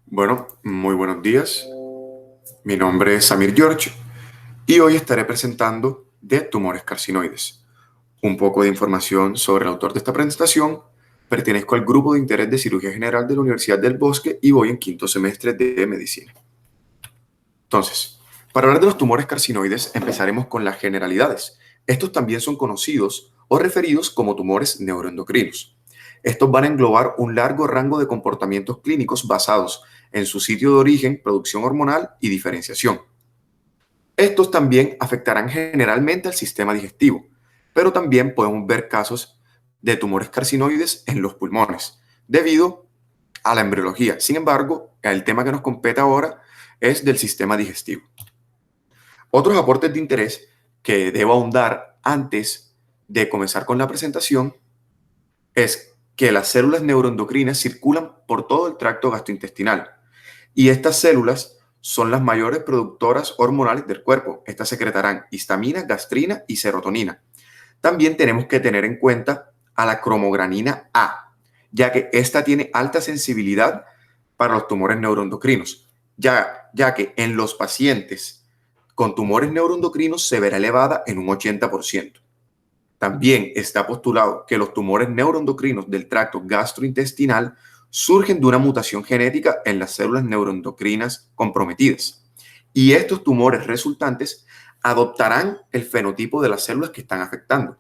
Bueno, muy buenos días. Mi nombre es Samir George y hoy estaré presentando de tumores carcinoides. Un poco de información sobre el autor de esta presentación. Pertenezco al grupo de interés de cirugía general de la Universidad del Bosque y voy en quinto semestre de medicina. Entonces, para hablar de los tumores carcinoides, empezaremos con las generalidades. Estos también son conocidos o referidos como tumores neuroendocrinos. Estos van a englobar un largo rango de comportamientos clínicos basados en su sitio de origen, producción hormonal y diferenciación. Estos también afectarán generalmente al sistema digestivo, pero también podemos ver casos de tumores carcinoides en los pulmones, debido a la embriología. Sin embargo, el tema que nos compete ahora es del sistema digestivo. Otros aportes de interés que debo ahondar antes de comenzar con la presentación es que las células neuroendocrinas circulan por todo el tracto gastrointestinal y estas células son las mayores productoras hormonales del cuerpo. Estas secretarán histamina, gastrina y serotonina. También tenemos que tener en cuenta a la cromogranina A, ya que esta tiene alta sensibilidad para los tumores neuroendocrinos, ya que en los pacientes con tumores neuroendocrinos se verá elevada en un 80%. También está postulado que los tumores neuroendocrinos del tracto gastrointestinal surgen de una mutación genética en las células neuroendocrinas comprometidas. Y estos tumores resultantes adoptarán el fenotipo de las células que están afectando,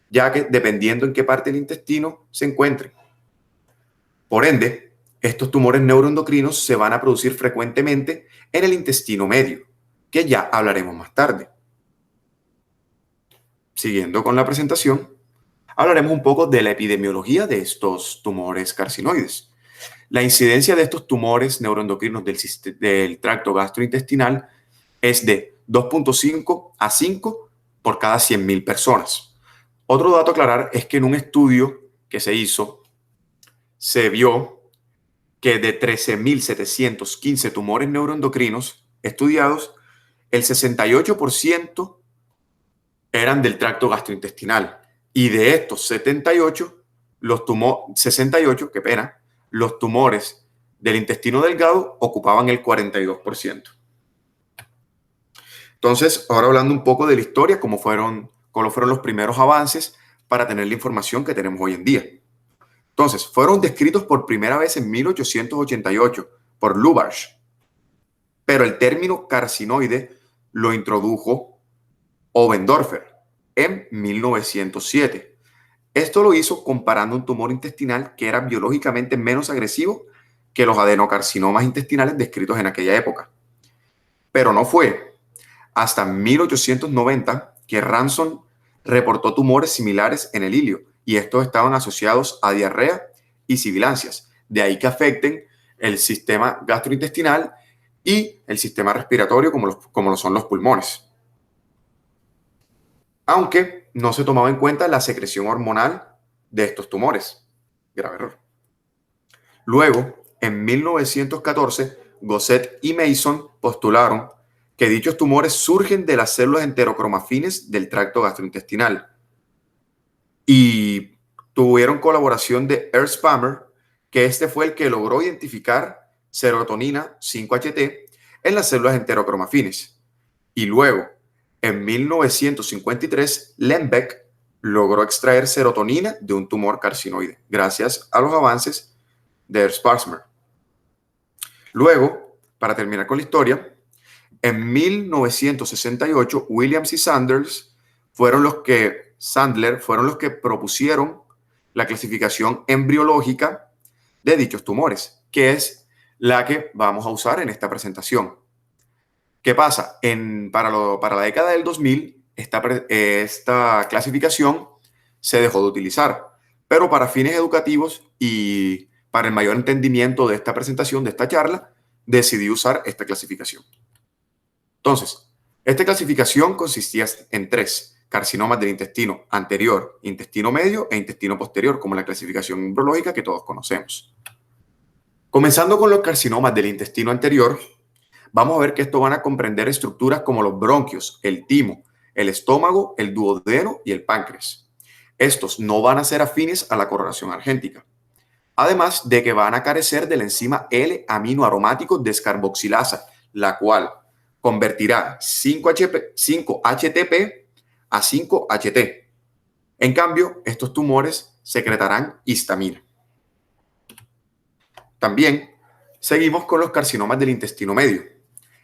ya que dependiendo en qué parte del intestino se encuentren. Por ende, estos tumores neuroendocrinos se van a producir frecuentemente en el intestino medio, que ya hablaremos más tarde. Siguiendo con la presentación, hablaremos un poco de la epidemiología de estos tumores carcinoides. La incidencia de estos tumores neuroendocrinos del tracto gastrointestinal es de 2.5 a 5 por cada 100.000 personas. Otro dato a aclarar es que en un estudio que se hizo, se vio que de 13.715 tumores neuroendocrinos estudiados, el 68% eran del tracto gastrointestinal. Y de estos 68, 68, qué pena, los tumores del intestino delgado ocupaban el 42%. Entonces, ahora hablando un poco de la historia, cómo fueron los primeros avances para tener la información que tenemos hoy en día. Entonces, fueron descritos por primera vez en 1888 por Lubbers, pero el término carcinoide lo introdujo Oberndorfer en 1907. Esto lo hizo comparando un tumor intestinal que era biológicamente menos agresivo que los adenocarcinomas intestinales descritos en aquella época. Pero no fue hasta 1890 que Ranson reportó tumores similares en el ilio y estos estaban asociados a diarrea y sibilancias. De ahí que afecten el sistema gastrointestinal y el sistema respiratorio como lo son los pulmones. Aunque no se tomaba en cuenta la secreción hormonal de estos tumores. Grave error. Luego, en 1914, Gosset y Mason postularon que dichos tumores surgen de las células enterocromafines del tracto gastrointestinal y tuvieron colaboración de Ernst Palmer, que este fue el que logró identificar serotonina 5-HT en las células enterocromafines. Y luego, en 1953, Lembke logró extraer serotonina de un tumor carcinoide, gracias a los avances de Ernst Palmer. Luego, para terminar con la historia, en 1968, Williams y Sandler fueron los que propusieron la clasificación embriológica de dichos tumores, que es la que vamos a usar en esta presentación. ¿Qué pasa? Para la década del 2000, esta clasificación se dejó de utilizar, pero para fines educativos y para el mayor entendimiento de esta presentación, de esta charla, decidí usar esta clasificación. Entonces, esta clasificación consistía en 3: carcinomas del intestino anterior, intestino medio e intestino posterior, como la clasificación embriológica que todos conocemos. Comenzando con los carcinomas del intestino anterior, vamos a ver que estos van a comprender estructuras como los bronquios, el timo, el estómago, el duodeno y el páncreas. Estos no van a ser afines a la coloración argéntica. además de que van a carecer de la enzima L-aminoaromático descarboxilasa, la cual convertirá 5-HTP a 5-HT. En cambio, estos tumores secretarán histamina. También seguimos con los carcinomas del intestino medio.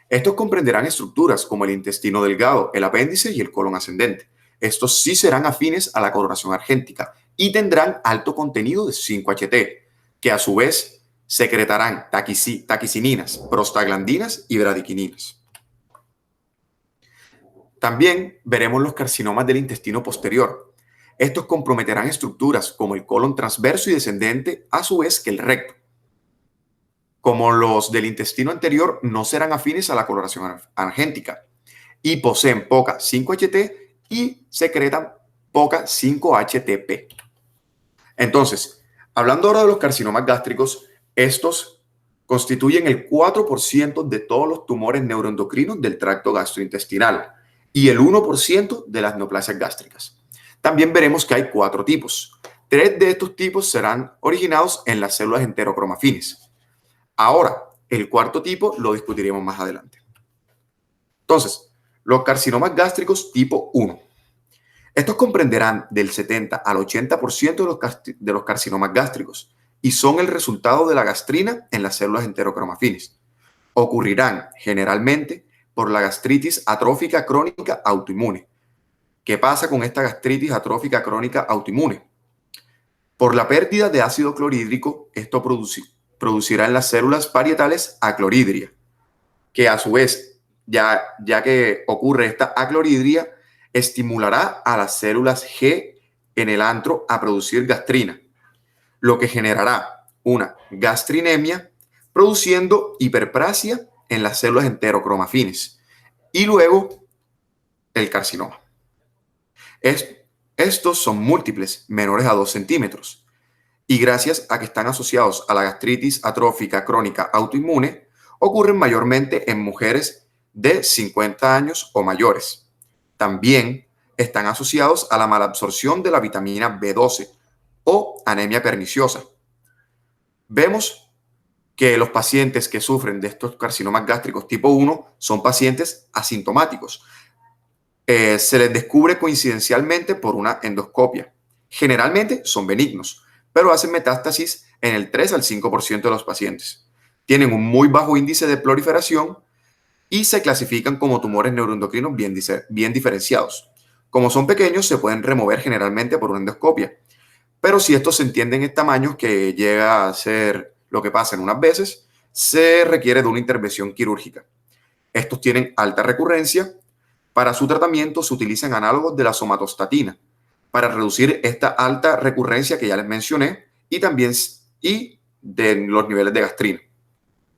Estos comprenderán estructuras como el intestino delgado, el apéndice y el colon ascendente. Estos sí serán afines a la coloración argéntica y tendrán alto contenido de 5-HT, que a su vez secretarán taquicininas, prostaglandinas y bradiquininas. También veremos los carcinomas del intestino posterior. Estos comprometerán estructuras como el colon transverso y descendente, a su vez que el recto. Como los del intestino anterior, no serán afines a la coloración argéntica y poseen poca 5-HT y secretan poca 5-HTP. Entonces, hablando ahora de los carcinomas gástricos, estos constituyen el 4% de todos los tumores neuroendocrinos del tracto gastrointestinal y el 1% de las neoplasias gástricas. También veremos que hay 4 tipos. 3 de estos tipos serán originados en las células enterocromafines. Ahora, el 4º tipo lo discutiremos más adelante. Entonces, los carcinomas gástricos tipo 1. Estos comprenderán del 70 al 80% de los carcinomas gástricos y son el resultado de la gastrina en las células enterocromafines. Ocurrirán generalmente por la gastritis atrófica crónica autoinmune. ¿Qué pasa con esta gastritis atrófica crónica autoinmune? Por la pérdida de ácido clorhídrico, esto producirá en las células parietales acloridria, que a su vez, ya que ocurre esta acloridria, estimulará a las células G en el antro a producir gastrina, lo que generará una gastrinemia, produciendo hiperplasia en las células enterocromafines y luego el carcinoma. Estos son múltiples, menores a 2 centímetros, y gracias a que están asociados a la gastritis atrófica crónica autoinmune, ocurren mayormente en mujeres de 50 años o mayores. También están asociados a la malabsorción de la vitamina B12 o anemia perniciosa. Vemos que los pacientes que sufren de estos carcinomas gástricos tipo 1 son pacientes asintomáticos. Se les descubre coincidencialmente por una endoscopia. Generalmente son benignos, pero hacen metástasis en el 3 al 5% de los pacientes. Tienen un muy bajo índice de proliferación y se clasifican como tumores neuroendocrinos bien diferenciados. Como son pequeños, se pueden remover generalmente por una endoscopia, pero si estos se entienden en tamaños que llega a ser lo que pasa en unas veces, se requiere de una intervención quirúrgica. Estos tienen alta recurrencia. Para su tratamiento se utilizan análogos de la somatostatina para reducir esta alta recurrencia que ya les mencioné y también de los niveles de gastrina.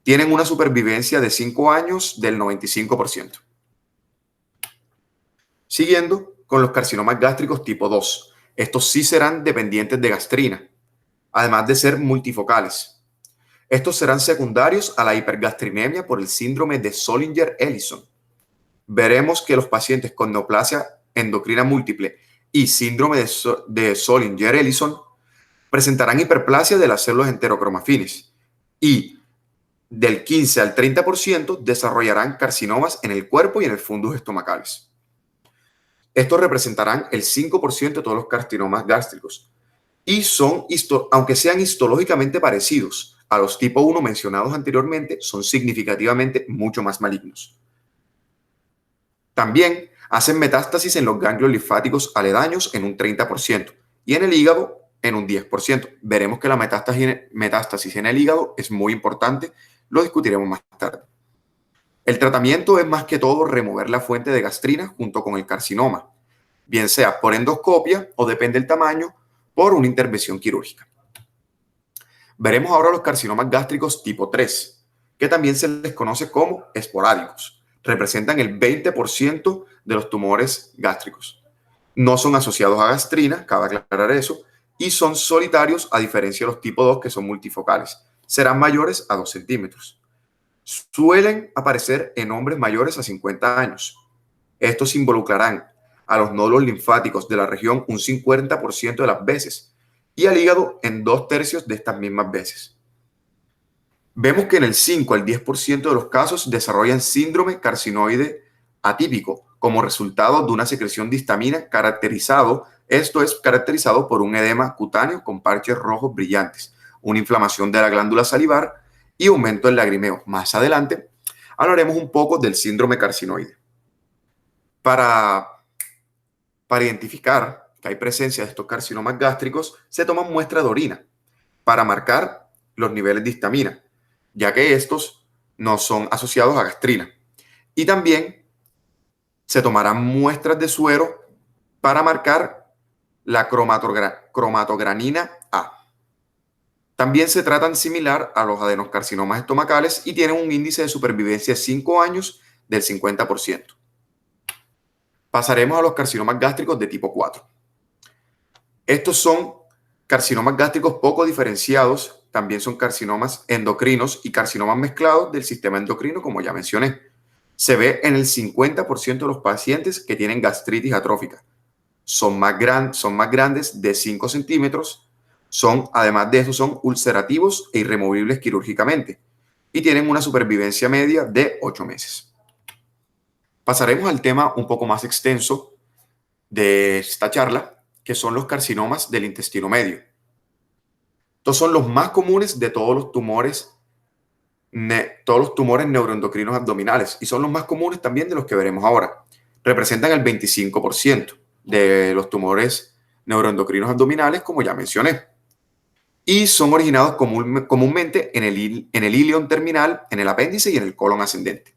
Tienen una supervivencia de 5 años del 95%. Siguiendo con los carcinomas gástricos tipo 2. Estos sí serán dependientes de gastrina, además de ser multifocales. Estos serán secundarios a la hipergastrinemia por el síndrome de Zollinger-Ellison. Veremos que los pacientes con neoplasia endocrina múltiple y síndrome de Zollinger-Ellison presentarán hiperplasia de las células enterocromafines y del 15 al 30% desarrollarán carcinomas en el cuerpo y en el fundus estomacales. Estos representarán el 5% de todos los carcinomas gástricos y aunque sean histológicamente parecidos a los tipo 1 mencionados anteriormente, son significativamente mucho más malignos. También hacen metástasis en los ganglios linfáticos aledaños en un 30% y en el hígado en un 10%. Veremos que la metástasis en el hígado es muy importante, lo discutiremos más tarde. El tratamiento es más que todo remover la fuente de gastrina junto con el carcinoma, bien sea por endoscopia o, depende del tamaño, por una intervención quirúrgica. Veremos ahora los carcinomas gástricos tipo 3, que también se les conoce como esporádicos. Representan el 20% de los tumores gástricos. No son asociados a gastrina, cabe aclarar eso, y son solitarios a diferencia de los tipo 2 que son multifocales. Serán mayores a 2 centímetros. Suelen aparecer en hombres mayores a 50 años. Estos involucrarán a los nódulos linfáticos de la región un 50% de las veces y al hígado en 2/3 de estas mismas veces. Vemos que en el 5 al 10% de los casos desarrollan síndrome carcinoide atípico como resultado de una secreción de histamina esto es caracterizado por un edema cutáneo con parches rojos brillantes, una inflamación de la glándula salivar y aumento del lagrimeo. Más adelante hablaremos un poco del síndrome carcinoide. Para identificar que hay presencia de estos carcinomas gástricos, se toman muestras de orina para marcar los niveles de histamina, ya que estos no son asociados a gastrina. Y también se tomarán muestras de suero para marcar la cromatogranina A. También se tratan similar a los adenocarcinomas estomacales y tienen un índice de supervivencia de 5 años del 50%. Pasaremos a los carcinomas gástricos de tipo 4. Estos son carcinomas gástricos poco diferenciados, también son carcinomas endocrinos y carcinomas mezclados del sistema endocrino, como ya mencioné. Se ve en el 50% de los pacientes que tienen gastritis atrófica. Son más grandes de 5 centímetros, además de eso, son ulcerativos e irremovibles quirúrgicamente y tienen una supervivencia media de 8 meses. Pasaremos al tema un poco más extenso de esta charla, que son los carcinomas del intestino medio. Estos son los más comunes de todos los tumores neuroendocrinos abdominales y son los más comunes también de los que veremos ahora. Representan el 25% de los tumores neuroendocrinos abdominales, como ya mencioné, y son originados comúnmente en el íleon terminal, en el apéndice y en el colon ascendente.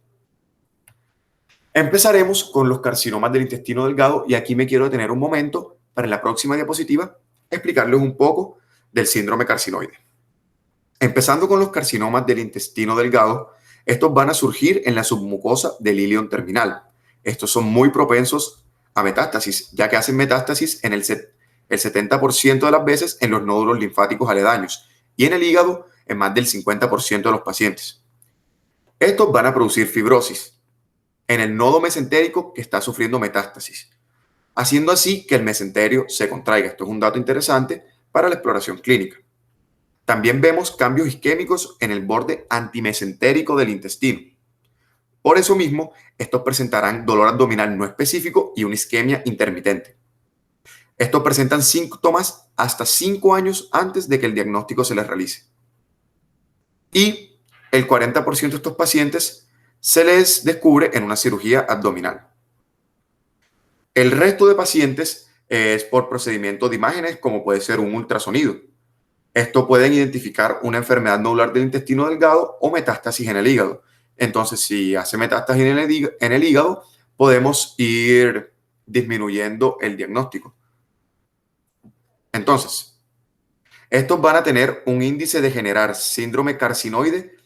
Empezaremos con los carcinomas del intestino delgado y aquí me quiero detener un momento para en la próxima diapositiva explicarles un poco del síndrome carcinoide. Empezando con los carcinomas del intestino delgado, estos van a surgir en la submucosa del íleon terminal. Estos son muy propensos a metástasis, ya que hacen metástasis en el 70% de las veces en los nódulos linfáticos aledaños y en el hígado en más del 50% de los pacientes. Estos van a producir fibrosis en el nodo mesentérico que está sufriendo metástasis, haciendo así que el mesenterio se contraiga. Esto es un dato interesante para la exploración clínica. También vemos cambios isquémicos en el borde antimesentérico del intestino. Por eso mismo, estos presentarán dolor abdominal no específico y una isquemia intermitente. Estos presentan síntomas hasta 5 años antes de que el diagnóstico se les realice. Y el 40% de estos pacientes se les descubre en una cirugía abdominal. El resto de pacientes es por procedimiento de imágenes, como puede ser un ultrasonido. Esto pueden identificar una enfermedad nodular del intestino delgado o metástasis en el hígado. Entonces, si hace metástasis en el hígado, podemos ir disminuyendo el diagnóstico. Entonces, estos van a tener un índice de generar síndrome carcinoide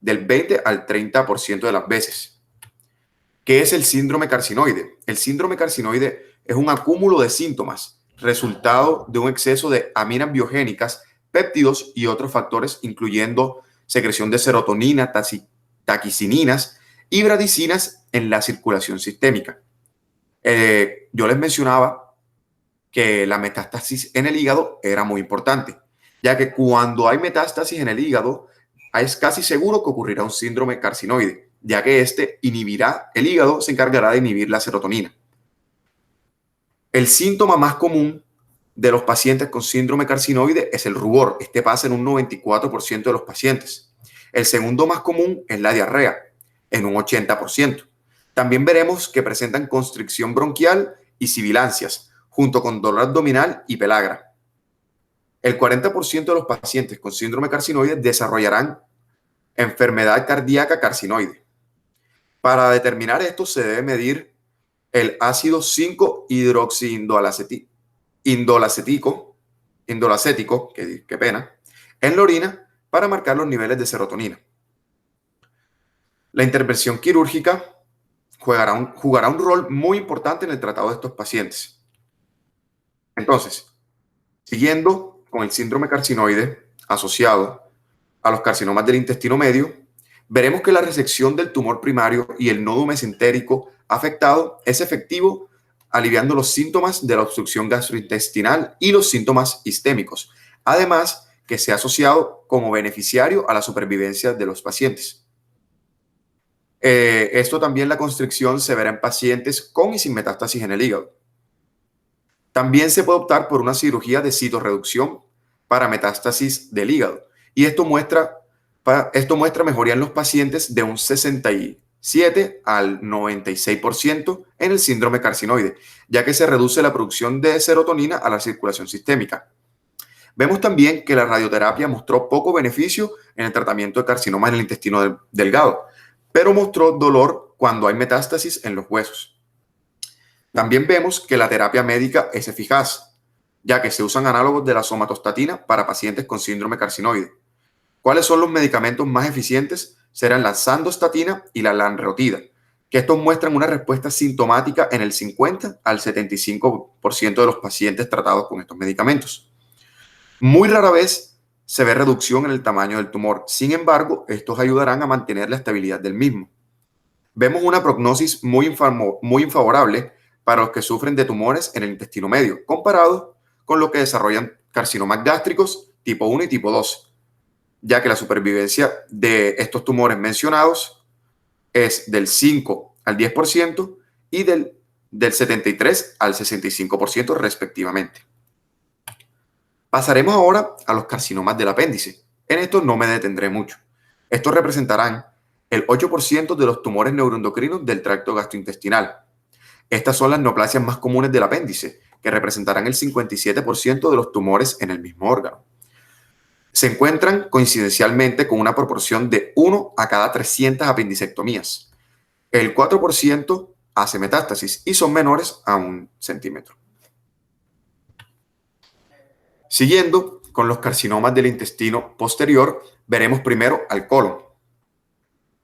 del 20 al 30% de las veces. ¿Qué es el síndrome carcinoide? El síndrome carcinoide es un acúmulo de síntomas, resultado de un exceso de aminas biogénicas, péptidos y otros factores, incluyendo secreción de serotonina, taquicininas y bradicinas en la circulación sistémica. Yo les mencionaba que la metástasis en el hígado era muy importante, ya que cuando hay metástasis en el hígado, es casi seguro que ocurrirá un síndrome carcinoide, ya que el hígado se encargará de inhibir la serotonina. El síntoma más común de los pacientes con síndrome carcinoide es el rubor. Este pasa en un 94% de los pacientes. El segundo más común es la diarrea, en un 80%. También veremos que presentan constricción bronquial y sibilancias, junto con dolor abdominal y pelagra. El 40% de los pacientes con síndrome carcinoide desarrollarán enfermedad cardíaca carcinoide. Para determinar esto se debe medir el ácido 5-hidroxiindolacético, qué pena, en la orina para marcar los niveles de serotonina. La intervención quirúrgica jugará un rol muy importante en el tratado de estos pacientes. Entonces, siguiendo con el síndrome carcinoide asociado a los carcinomas del intestino medio, veremos que la resección del tumor primario y el nodo mesentérico afectado es efectivo aliviando los síntomas de la obstrucción gastrointestinal y los síntomas istémicos, además que sea asociado como beneficiario a la supervivencia de los pacientes. Esto también la constricción se verá en pacientes con y sin metástasis en el hígado. También se puede optar por una cirugía de citorreducción para metástasis del hígado y esto muestra mejoría en los pacientes de un 67 al 96% en el síndrome carcinoide, ya que se reduce la producción de serotonina a la circulación sistémica. Vemos también que la radioterapia mostró poco beneficio en el tratamiento de carcinoma en el intestino delgado, pero mostró dolor cuando hay metástasis en los huesos. También vemos que la terapia médica es eficaz, ya que se usan análogos de la somatostatina para pacientes con síndrome carcinoide. ¿Cuáles son los medicamentos más eficientes? Serán la sandostatina y la lanreotida, que estos muestran una respuesta sintomática en el 50 al 75% de los pacientes tratados con estos medicamentos. Muy rara vez se ve reducción en el tamaño del tumor. Sin embargo, estos ayudarán a mantener la estabilidad del mismo. Vemos una prognosis muy infavorable para los que sufren de tumores en el intestino medio, comparado con los que desarrollan carcinomas gástricos tipo 1 y tipo 2, ya que la supervivencia de estos tumores mencionados es del 5 al 10% y del 73 al 65% respectivamente. Pasaremos ahora a los carcinomas del apéndice. En esto no me detendré mucho. Estos representarán el 8% de los tumores neuroendocrinos del tracto gastrointestinal. Estas son las neoplasias más comunes del apéndice, que representarán el 57% de los tumores en el mismo órgano. Se encuentran coincidencialmente con una proporción de 1 a cada 300 apendicectomías. El 4% hace metástasis y son menores a 1 centímetro. Siguiendo con los carcinomas del intestino posterior, veremos primero al colon.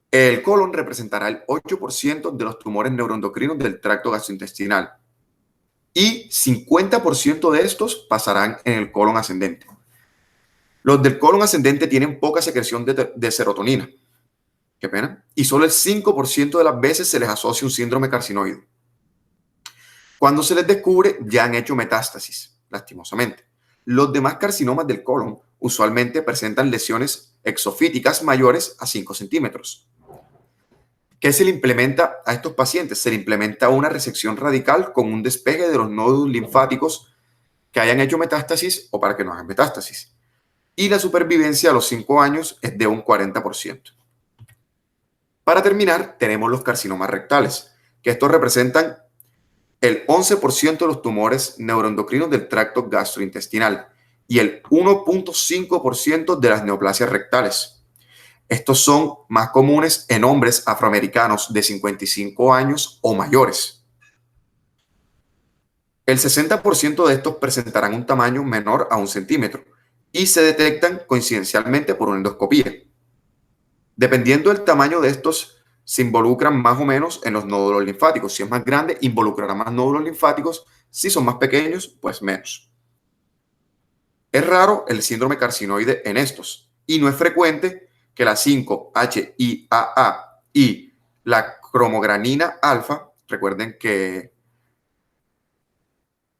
El colon representará el 8% de los tumores neuroendocrinos del tracto gastrointestinal y 50% de estos pasarán en el colon ascendente. Los del colon ascendente tienen poca secreción de serotonina, qué pena, y solo el 5% de las veces se les asocia un síndrome carcinoide. Cuando se les descubre, ya han hecho metástasis, lastimosamente. Los demás carcinomas del colon usualmente presentan lesiones exofíticas mayores a 5 centímetros. ¿Qué se le implementa a estos pacientes? Se le implementa una resección radical con un despegue de los nódulos linfáticos que hayan hecho metástasis o para que no hagan metástasis. Y la supervivencia a los 5 años es de un 40%. Para terminar, tenemos los carcinomas rectales, que estos representan el 11% de los tumores neuroendocrinos del tracto gastrointestinal y el 1.5% de las neoplasias rectales. Estos son más comunes en hombres afroamericanos de 55 años o mayores. El 60% de estos presentarán un tamaño menor a 1 centímetro y se detectan coincidencialmente por una endoscopía. Dependiendo del tamaño de estos, se involucran más o menos en los nódulos linfáticos. Si es más grande, involucrará más nódulos linfáticos. Si son más pequeños, pues menos. Es raro el síndrome carcinoide en estos y no es frecuente que la 5-HIAA y la cromogranina alfa, recuerden que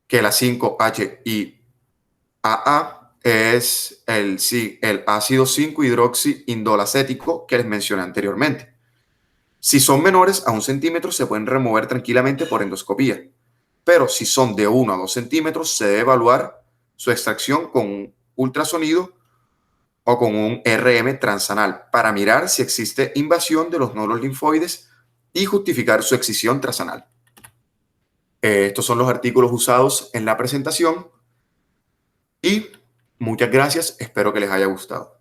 la 5-HIAA es el ácido 5-hidroxiindolacético que les mencioné anteriormente. Si son menores a 1 centímetro, se pueden remover tranquilamente por endoscopía, pero si son de 1 a 2 centímetros, se debe evaluar su extracción con un ultrasonido o con un RM transanal para mirar si existe invasión de los nódulos linfoides y justificar su excisión transanal. Estos son los artículos usados en la presentación y muchas gracias, espero que les haya gustado.